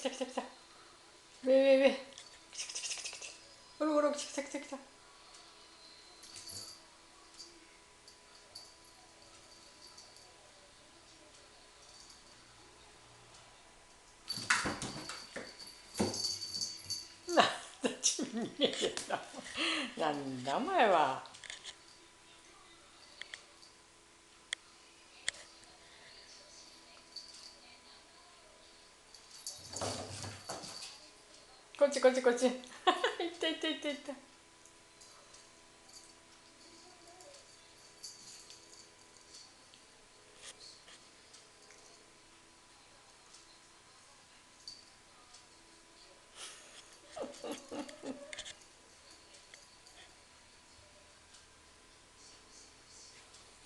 来た来た来た。上上上。来た来た来た来た来た。ゴロゴロ来た来た来た来た。なんだちび逃げてんだ。なんだお前は。こっちこっちこっち。いったいったいったいった。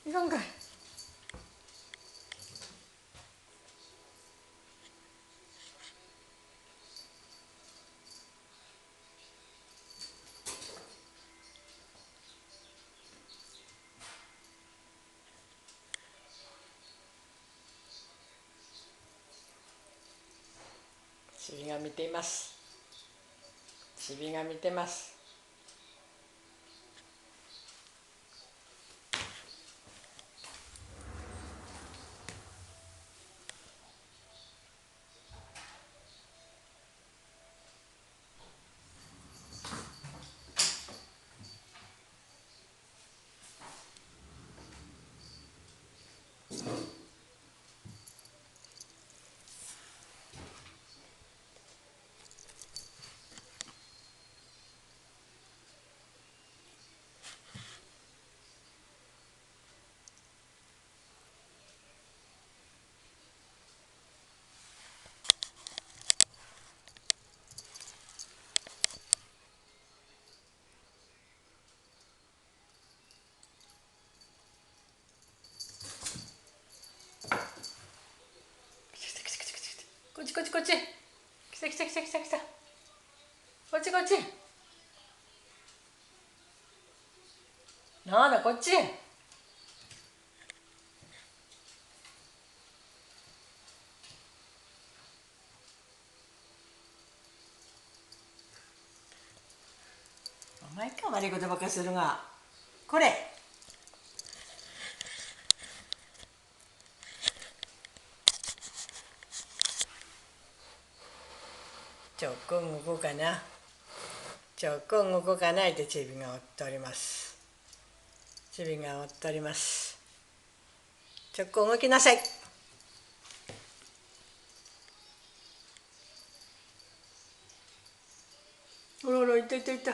いかんかい。ちびが見ています。ちびが見てます。こっちこっちこっち。来た来た来た来た来た。こっちこっち。なんだこっち。お前か悪いことばっかするが。これ。ちょっこん動こうかな。ちょっこん動こうかないってちびがおっております。ちびがおっております。ちょっこん動きなさい。ほらほらいったいったいった。